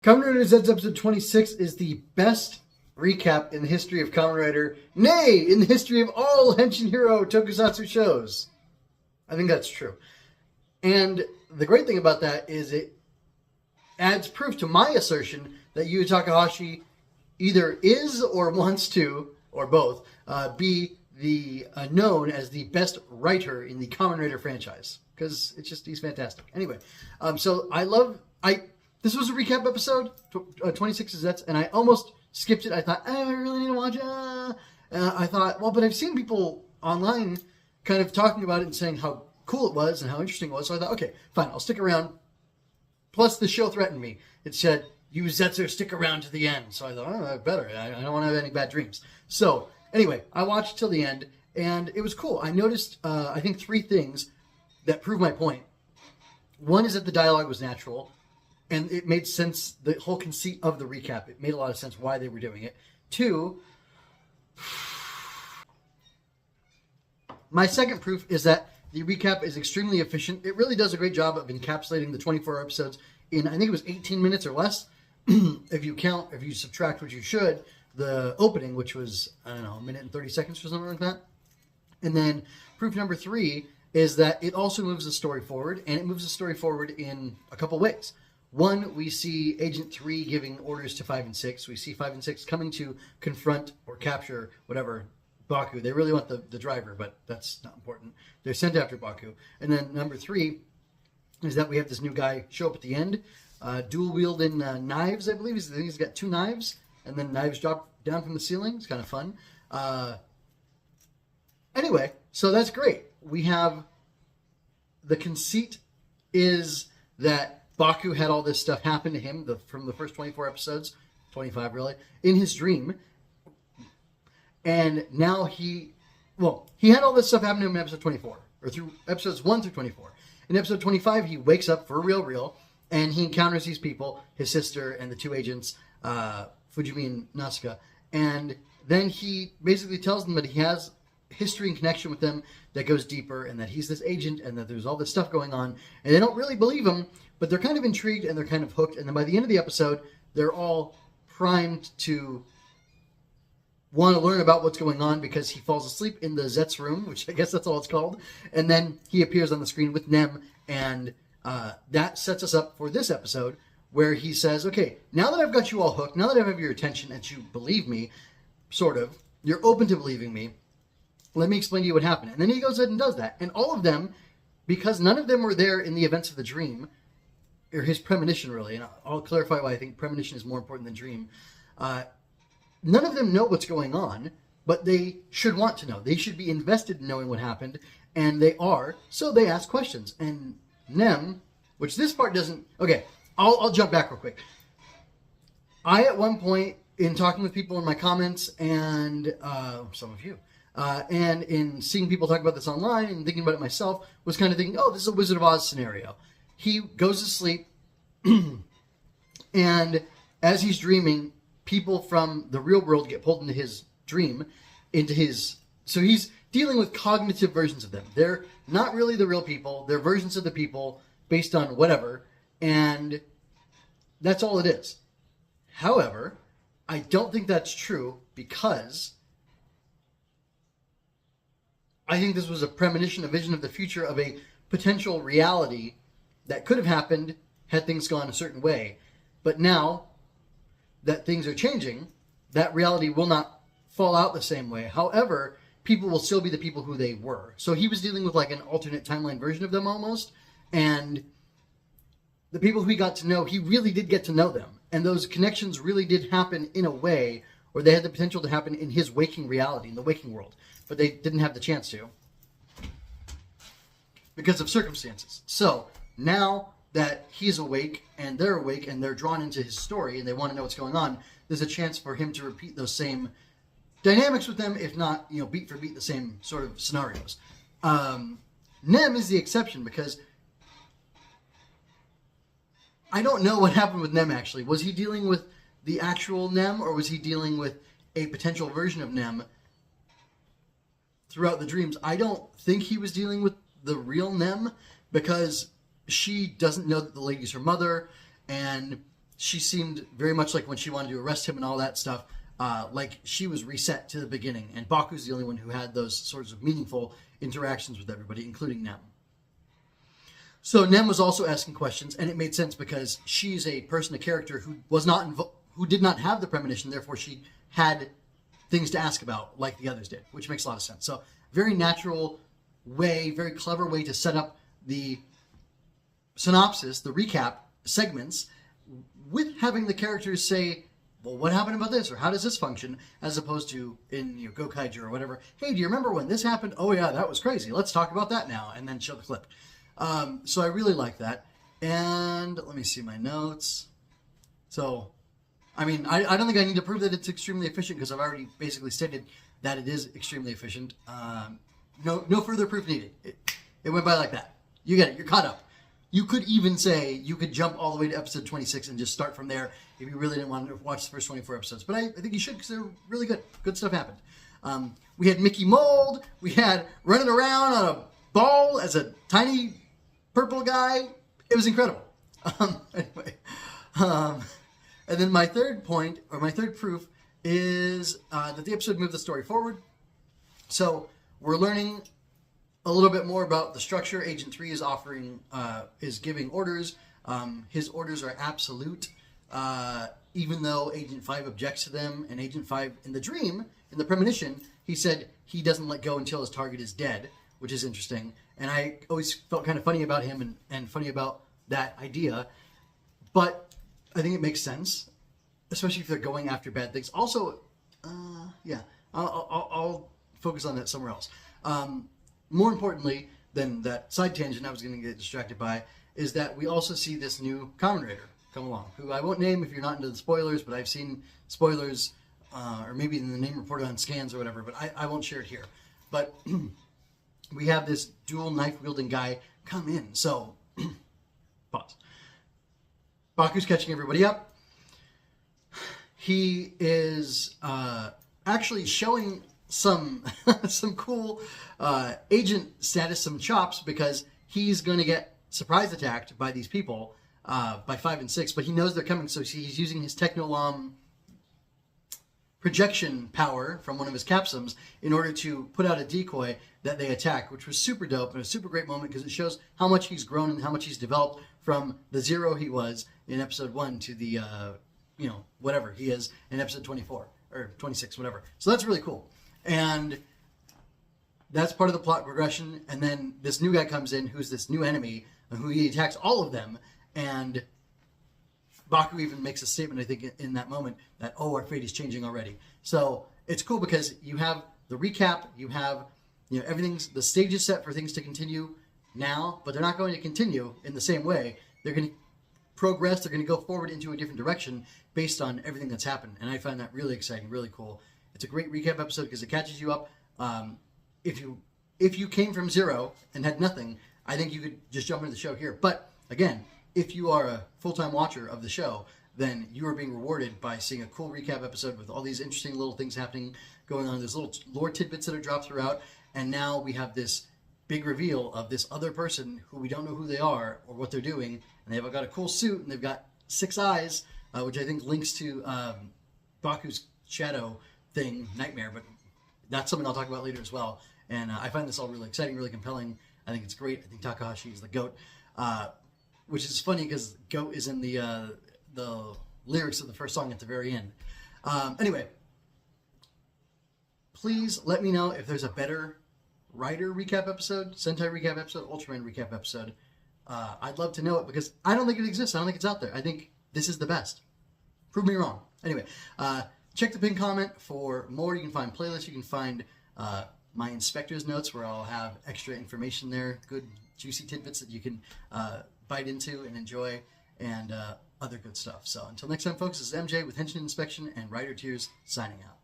Kamen Rider Zeztz episode 26 is the best recap in the history of Kamen Rider, nay, in the history of all Henshin Hero Tokusatsu shows. I think that's true. And the great thing about that is it adds proof to my assertion that Yu Takahashi either is or wants to, or both, be the known as the best writer in the Kamen Rider franchise. Because he's fantastic. Anyway, this was a recap episode, 26 of Zeztz, and I almost skipped it. I thought, I really need to watch it. I thought, well, but I've seen people online kind of talking about it and saying how cool it was and how interesting it was. So I thought, okay, fine, I'll stick around. Plus, the show threatened me. It said, you Zetzer, stick around to the end. So I thought, I better. I don't want to have any bad dreams. So anyway, I watched till the end, and it was cool. I noticed, I think, 3 things that prove my point. One is that the dialogue was natural. And it made sense, the whole conceit of the recap. It made a lot of sense why they were doing it. 2, my second proof is that the recap is extremely efficient. It really does a great job of encapsulating the 24 episodes in, I think it was 18 minutes or less. If you subtract, which you should, the opening, which was, I don't know, a minute and 30 seconds or something like that. And then proof number 3 is that it also moves the story forward, and it moves the story forward in a couple ways. 1, we see Agent 3 giving orders to 5 and 6. We see 5 and 6 coming to confront or capture whatever, Baku. They really want the driver, but that's not important. They're sent after Baku. And then number 3 is that we have this new guy show up at the end, dual-wielding knives, I believe. I think he's got 2 knives, and then knives drop down from the ceiling. It's kind of fun. Anyway, so that's great. We have the conceit is that Baku had all this stuff happen to him from the first 24 episodes, 25 really, in his dream. And now he had all this stuff happen to him in episode 24, or through episodes 1 through 24. In episode 25, he wakes up for real, and he encounters these people, his sister and the 2 agents, Fujimi and Nasuka. And then he basically tells them that he has history and connection with them that goes deeper, and that he's this agent, and that there's all this stuff going on. And they don't really believe him, but they're kind of intrigued and they're kind of hooked. And then by the end of the episode, they're all primed to want to learn about what's going on because he falls asleep in the Zeztz room, which I guess that's all it's called. And then he appears on the screen with Nem, and that sets us up for this episode where he says, okay, now that I've got you all hooked, now that I have your attention and you believe me, sort of, you're open to believing me, let me explain to you what happened. And then he goes ahead and does that. And all of them, because none of them were there in the events of the dream, or his premonition, really, and I'll clarify why I think premonition is more important than dream. None of them know what's going on, but they should want to know. They should be invested in knowing what happened, and they are, so they ask questions. And Nem, which this part doesn't... Okay, I'll jump back real quick. I, at one point, in talking with people in my comments, and some of you, and in seeing people talk about this online and thinking about it myself, was kind of thinking, oh, this is a Wizard of Oz scenario. He goes to sleep, and as he's dreaming, people from the real world get pulled into his dream, so he's dealing with cognitive versions of them. They're not really the real people. They're versions of the people based on whatever, and that's all it is. However, I don't think that's true because I think this was a premonition, a vision of the future of a potential reality that could have happened had things gone a certain way. But now that things are changing, that reality will not fall out the same way. However, people will still be the people who they were. So he was dealing with like an alternate timeline version of them almost. And the people who he got to know, he really did get to know them. And those connections really did happen in a way, or they had the potential to happen in his waking reality, in the waking world. But they didn't have the chance to because of circumstances. So now that he's awake and they're drawn into his story and they want to know what's going on, there's a chance for him to repeat those same dynamics with them, if not, beat for beat the same sort of scenarios. Nem is the exception because I don't know what happened with Nem actually. Was he dealing with the actual Nem, or was he dealing with a potential version of Nem throughout the dreams? I don't think he was dealing with the real Nem because she doesn't know that the lady's her mother, and she seemed very much like when she wanted to arrest him and all that stuff, like she was reset to the beginning. And Baku's the only one who had those sorts of meaningful interactions with everybody, including Nem. So Nem was also asking questions, and it made sense because she's a person, a character who was not who did not have the premonition. Therefore, she had things to ask about, like the others did, which makes a lot of sense. So, very natural way, very clever way to set up the synopsis, the recap segments, with having the characters say, well, what happened about this, or how does this function, as opposed to in Gokaiger or whatever, hey, do you remember when this happened? Oh yeah, that was crazy. Let's talk about that now, and then show the clip. So I really like that. And let me see my notes. So, I mean, I don't think I need to prove that it's extremely efficient because I've already basically stated that it is extremely efficient. No further proof needed. It went by like that. You get it. You're caught up. You could even say you could jump all the way to episode 26 and just start from there if you really didn't want to watch the first 24 episodes. But I think you should because they're really good. Good stuff happened. We had Mickey Mold. We had running around on a ball as a tiny purple guy. It was incredible. Anyway. And then my third point, or my third proof, is that the episode moved the story forward. So we're learning a little bit more about the structure. Agent 3 is giving orders. His orders are absolute, even though Agent 5 objects to them. And Agent 5, in the dream, in the premonition, he said he doesn't let go until his target is dead, which is interesting. And I always felt kind of funny about him and funny about that idea. But I think it makes sense, especially if they're going after bad things. Also, I'll focus on that somewhere else. More importantly than that side tangent I was going to get distracted by is that we also see this new Kamen Rider come along, who I won't name if you're not into the spoilers, but I've seen spoilers, or maybe in the name reported on scans or whatever, but I won't share it here. But we have this dual knife-wielding guy come in. So, pause. Baku's catching everybody up. He is actually showing some cool agent status, some chops, because he's going to get surprise attacked by these people by 5 and 6, but he knows they're coming, so he's using his Technolom projection power from one of his capsums in order to put out a decoy that they attack, which was super dope and a super great moment because it shows how much he's grown and how much he's developed from the 0 he was in episode 1 to the whatever he is in episode 24 or 26, whatever. So that's really cool. And that's part of the plot progression. And then this new guy comes in who's this new enemy who he attacks all of them. And Baku even makes a statement, I think, in that moment that, our fate is changing already. So it's cool because you have the recap, you have, the stage is set for things to continue now, but they're not going to continue in the same way. They're going to progress, they're going to go forward into a different direction based on everything that's happened. And I find that really exciting, really cool. It's a great recap episode because it catches you up. If you came from 0 and had nothing, I think you could just jump into the show here. But again, if you are a full-time watcher of the show, then you are being rewarded by seeing a cool recap episode with all these interesting little things happening, going on. There's little lore tidbits that are dropped throughout, and now we have this big reveal of this other person who we don't know who they are or what they're doing, and they've got a cool suit, and they've got 6 eyes, which I think links to Baku's shadow thing, Nightmare, but that's something I'll talk about later as well. And I find this all really exciting, really compelling. I think it's great. I think Takahashi is the GOAT. Which is funny because GOAT is in the lyrics of the first song at the very end. Anyway, please let me know if there's a better Rider recap episode, Sentai recap episode, Ultraman recap episode. I'd love to know it because I don't think it exists. I don't think it's out there. I think this is the best. Prove me wrong. Anyway, check the pinned comment for more. You can find playlists. You can find my inspector's notes where I'll have extra information there, good juicy tidbits that you can bite into and enjoy, and other good stuff. So until next time, folks, this is MJ with Henshin Inspection and Rider Tears signing out.